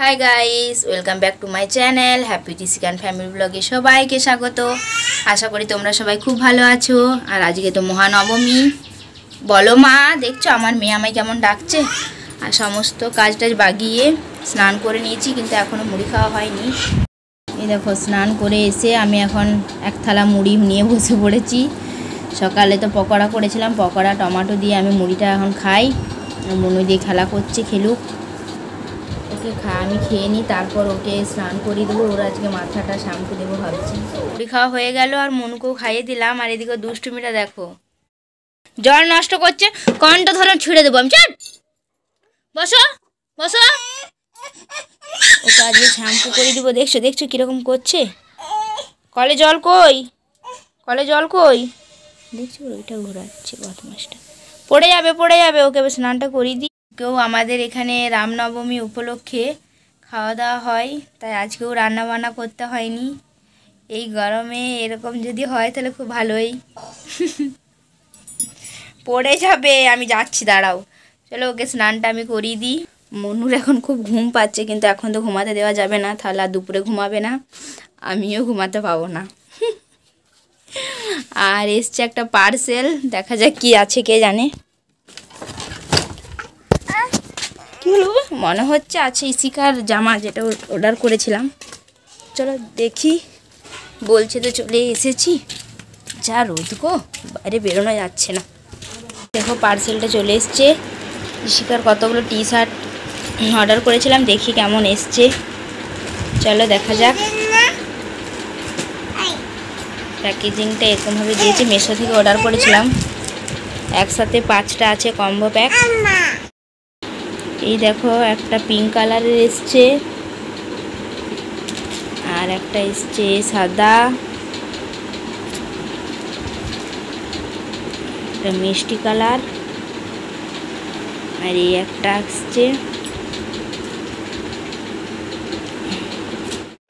High guys, welcome back to my channel happy টিসিকান family ব্লগে সবাইকে স্বাগত। আশা করি তোমরা সবাই খুব ভালো আছো। আর আজকে তো মহানবমী। বলো মা, দেখছো আমার মেয়ে আমায় কেমন ডাকছে। আর সমস্ত কাজ টাজ বাগিয়ে স্নান করে নিয়েছি, কিন্তু এখনও মুড়ি খাওয়া হয়নি। এই দেখো, স্নান করে এসে আমি এখন এক থালা মুড়ি নিয়ে বসে পড়েছি। সকালে তো পকোড়া করেছিলাম, পকোড়া টমেটো দিয়ে আমি মুড়িটা এখন খাই। মনু দিয়ে খেলা করছে, খেলুক। ওকে আমি খেয়ে নিই, তারপর ওকে স্নান করিয়ে দেবো। ওর আজকে মাথাটা শ্যাম্পু দেবো ভাবছি। মুড়ি খাওয়া হয়ে গেল আর মনুকেও খাইয়ে দিলাম। আর এদিকে দুষ্টুমিটা দেখো, জল নষ্ট করছে। কনটা ধরে ছিঁড়ে দেবো আমি। চল বসো বসো, ওকে আজকে শ্যাম্পু করে দেবো। দেখছো দেখছো কীরকম করছে। কলে জল কই, কলে জল কই, দেখছো ওইটা ঘোরাচ্ছে বদমাসটা। পড়ে যাবে, ওকে স্নানটা করিয়ে দিই। কেউ আমাদের এখানে রামনবমী উপলক্ষে খাওয়া দাওয়া হয়, তাই আজকেও রান্না বান্না করতে হয়নি। এই গরমে এরকম যদি হয় তাহলে খুব ভালোই। পড়ে যাবে, আমি যাচ্ছি, দাঁড়াও। চলো ওকে স্নানটা আমি করিয়ে দিই। মনুর এখন খুব ঘুম পাচ্ছে, কিন্তু এখন তো ঘুমাতে দেওয়া যাবে না, তাহলে আর দুপুরে ঘুমাবে না, আমিও ঘুমাতে পাবো না। আর এসছে একটা পার্সেল, দেখা যাক কি আছে, কে জানে। কি বলবো, মনে হচ্ছে আছে ইসিকার জামা, যেটা অর্ডার করেছিলাম। চলো দেখি। বলছে তো চলে এসেছি। যা রোদ গো, বাইরে বেরোনো যাচ্ছে না। দেখো পার্সেলটা চলে এসছে। ইসিকার কতগুলো টি শার্ট অর্ডার করেছিলাম, দেখি কেমন এসছে। চলো দেখা যাক। প্যাকেজিংটা এরকমভাবে দিয়েছে, মেশো থেকে অর্ডার করেছিলাম। একসাথে 5টা আছে কম্বো প্যাক। এই দেখো, একটা পিঙ্ক কালারের এসছে, আর একটা এসছে সাদা, একটা মিষ্টি কালার, আর এই একটা আসছে।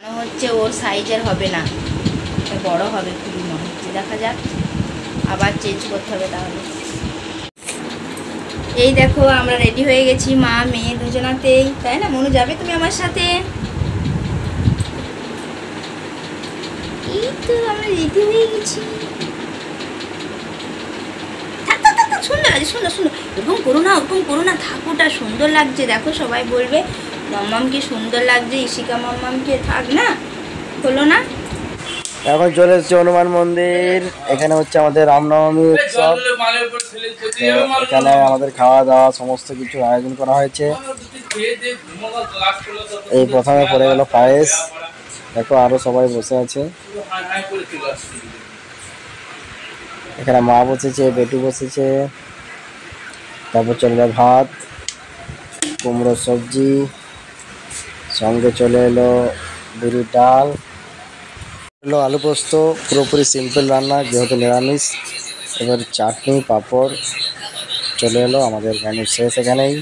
মনে হচ্ছে ওর সাইজের হবে না, বড় হবে খুবই মনে হচ্ছে। দেখা যাক, আবার চেঞ্জ করতে হবে তাহলে। এই দেখো, আমরা রেডি হয়ে গেছি, মা মেয়ে দুজনাতেই, তাই না? মনু যাবে তুমি আমার সাথে? এই তো আমরা রেডি হয়ে গেছি। সুন্দর লাগছে, সুন্দর সুন্দর। ওরকম করো না, থাকুটা সুন্দর লাগছে। দেখো সবাই বলবে মাম্মামকে সুন্দর লাগছে, ইশিকা মাম্মামকে। থাক না, হলো না। এখন চলে এসেছে হনুমান মন্দির। এখানে হচ্ছে আমাদের রামনবমী উৎসব। এখানে আমাদের খাওয়া দাওয়া সমস্ত কিছু আয়োজন করা হয়েছে। এই প্রথমে পড়ে গেল পায়েস। দেখো আরো সবাই বসে আছে। এখানে মা বসেছে, বেটু বসেছে। তারপর চলে এলো ভাত, কুমড়ো সবজি, সঙ্গে চলে এলো বিউলির ডাল, এলো আলু পোস্ত। পুরোপুরি সিম্পল রান্না, যেহেতু নিরামিষ। এবার চাটনি পাঁপড় চলে এলো। আমাদের মেনু শেষ এখানেই।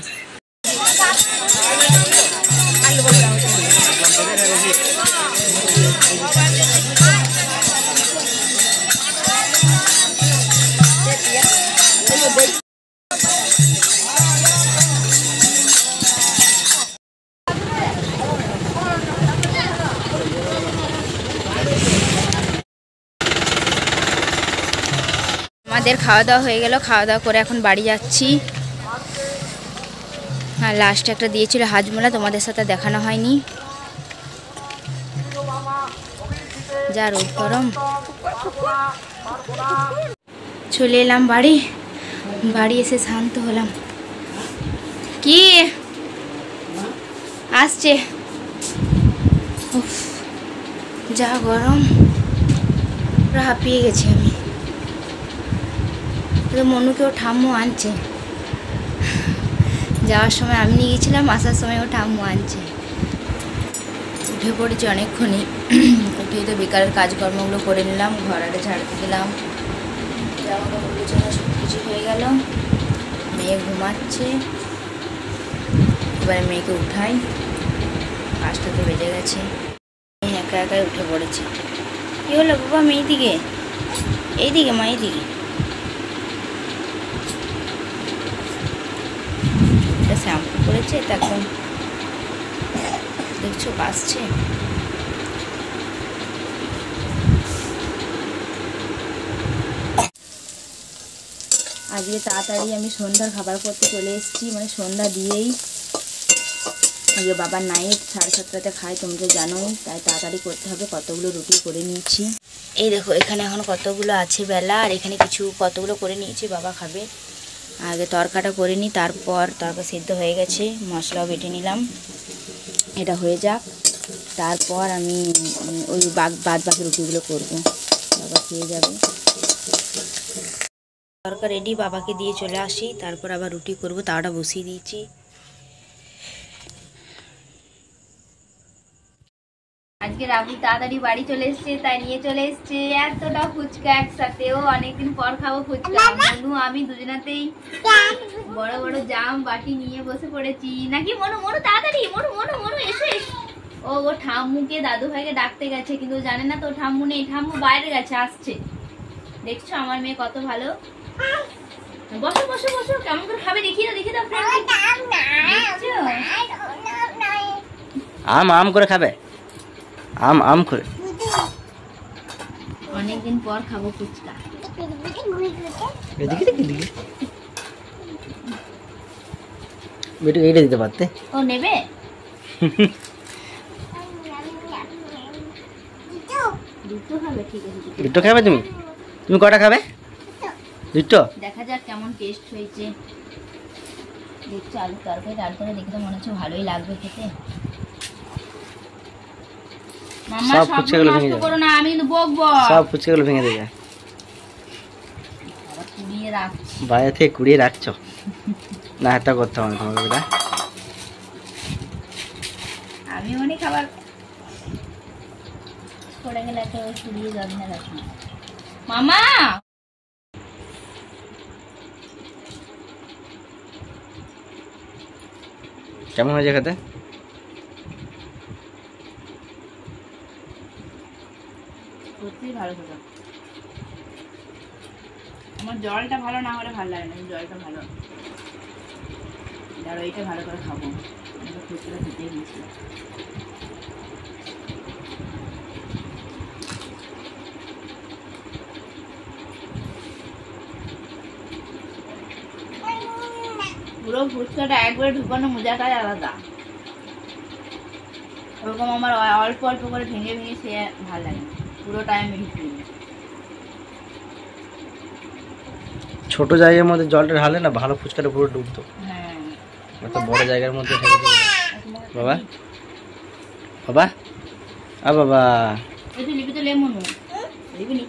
আমাদের খাওয়া দাওয়া হয়ে গেল। খাওয়া দাওয়া করে এখন বাড়ি যাচ্ছি। আর লাস্টে একটা দিয়েছিল হাজমোলা, তোমাদের সাথে দেখানো হয়নি। যা রোদ গরম। চলে এলাম বাড়ি। বাড়ি এসে শান্ত হলাম। কি আসছে, যা গরম, পুরো হাঁপিয়ে গেছি আমি। মনুকেও ঠাম্মু আনছে। যাওয়ার সময় আমি নিয়ে গেছিলাম, আসার সময় ও ঠাম্মু আনছে। উঠে পড়েছি অনেকক্ষণই। উঠে তো বেকারের কাজকর্মগুলো করে নিলাম, ঘর আরে ঝাড়তে দিলাম, জামা কাপড় বিছানা সব কিছু হয়ে গেল। মেয়ে ঘুমাচ্ছে, এবারে মেয়েকে উঠাই। 5টা তো বেজে গেছে। মেয়ে একা একাই উঠে পড়েছে। কী হলো বাবা? মেয়ে দিকে, এইদিকে মা, এইদিকে। শ্যাম্পু করেছে, তো একদম দেখছো কাশছে। আজকে তাড়াতাড়ি আমি সন্ধ্যার খাবার করতে চলে এসেছি, মানে সন্ধ্যা দিয়েই। আজকে বাবার নাইট 7:30টাতে খায়, তোমরা জানোই, তাই তাড়াতাড়ি করতে হবে। কতগুলো রুটি করে নিয়েছি, এই দেখো এখানে এখন কতগুলো আছে বেলা, আর এখানে কতগুলো করে নিয়েছি, বাবা খাবে। আগে তরকাটা করে নিই, তারপর তরকা সিদ্ধ হয়ে গেছে, মশলাও বেটে নিলাম। এটা হয়ে যাক, তারপর আমি ওই বাদ বাকি রুটিগুলো করব, বাবা খেয়ে যাবে। তরকা রেডি, বাবাকে দিয়ে চলে আসি, তারপর আবার রুটি করব, তাওটা বসিয়ে দিয়েছি। আজকে রাবি তাড়াতাড়ি বাড়ি চলে এসছে, তাই নিয়ে চলে এসছে এতটা ফুচকা একসাথে। ও অনেকদিন পর খাবো ফুচকা। মনু আমি দুজনাতেই বড় বড় জাম বাটি নিয়ে বসে পড়েছি, নাকি মনু? মনু তাড়াতাড়ি, মনু মনু মনু এসে। ও ঠাম্মুকে দাদু ভাইকে ডাকতে গেছে, কিন্তু জানে না তো ঠাম্মু নেই, ঠাম্মু বাইরে গেছে, আসছে। দেখছো আমার মেয়ে কত ভালো। বসো বসো বসো, কেমন করে খাবে দেখি না, দেখি না। আম আম করে খাবে, আম আম করে। অনেকদিন পর খাবো ফুচকা। বেটু এইটা দিতে পারতে। ও নেবে? দুটো খাবে, ঠিক আছে। দুটো খাবে তুমি? তুমি কটা খাবে? দুটো। দেখা যাক কেমন টেস্ট হয়েছে। দেখছো আলু তরকারি ডাল করে দেখে তো মনে হচ্ছে ভালোই লাগবে খেতে। মাম্মা সব ফুচকাগুলো ভেঙে যাবে, করো না, আমি কিন্তু বকবো। সব ফুচকাগুলো ভেঙে দেবে। কুড়িয়ে রাখছি, বাইরে থেকে কুড়িয়ে রাখছো না? এটা করতে হবে তোমাকে বেটা। আমি অনেক খাবার পড়ে গেলে একটা কুড়িয়ে যাবে না, রাখি মামা। কেমন হয়েছে খেতে? সত্যি ভালো খেতে। আমার জলটা ভালো না হলে ভালো লাগে না, জলটা ভালো। আর ওইটা ভালো করে খাবো, ফুচকা খেতে গিয়েছিলাম। পুরো ফুচকাটা একবারে ঢুকানো মজাটাই আলাদা। ওরকম আমার অল্প অল্প করে ভেঙে ভেঙে সে ভালো লাগে, পুরোটাই আমি ঢুকিয়ে। ছোট জায়গার মধ্যে জলটা ঢালে না, ভালো ফুচকাটা পুরো ডুবতো। হ্যাঁ, একটা বড় জায়গার মধ্যে ঢেলে দিলে। বাবা বাবা আ বাবা, এই তো লিপি তো লেমন লিপি নি।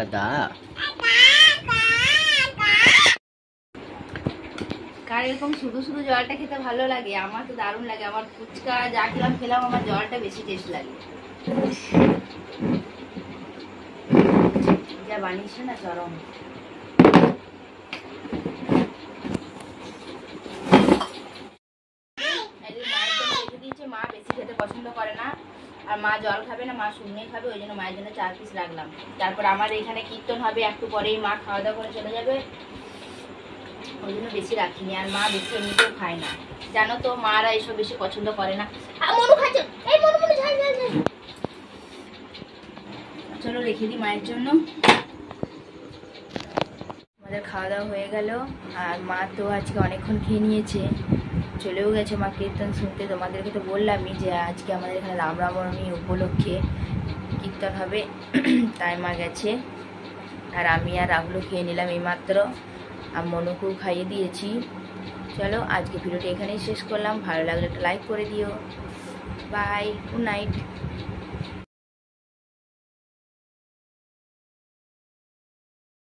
দাদা কার এরকম শুধু শুধু জলটা খেতে ভালো লাগে? আমার তো দারুণ লাগে। আমার ফুচকা যা খেলাম আমার জলটা বেশি টেস্ট লাগে। যা বানিয়েছে না চরম। মায়ের জন্য রেখে দিয়েছে, মা বেশি খেতে পছন্দ করে না, আর মা জল খাবে না, মা শুকনোই খাবে, ওই জন্য মায়ের জন্য 4 পিস রাখলাম। তারপর আমার এখানে কীর্তন হবে একটু পরেই, মা খাওয়া দাওয়া করে চলে যাবে, ওই জন্য বেশি রাখিনি। আর মা বেশি এমনিতেও খায় না, জানো তো, মারা এসব বেশি পছন্দ করে না। চলো রেখে দিই মায়ের জন্য। আমাদের খাওয়া দাওয়া হয়ে গেল, আর মা তো আজকে অনেকক্ষণ খেয়ে নিয়েছে, চলেও গেছে মা কীর্তন শুনতে। তোমাদেরকে তো বললামই যে আজকে আমাদের এখানে রামনবমী উপলক্ষে কীর্তন হবে, তাই মা গেছে। আর আমি আর রাহুলও খেয়ে নিলাম এইমাত্র, আর মনুকেও খাইয়ে দিয়েছি। চলো আজকে ভিডিওটি এখানেই শেষ করলাম। ভালো লাগলে একটা লাইক করে দিও। Bye, good night.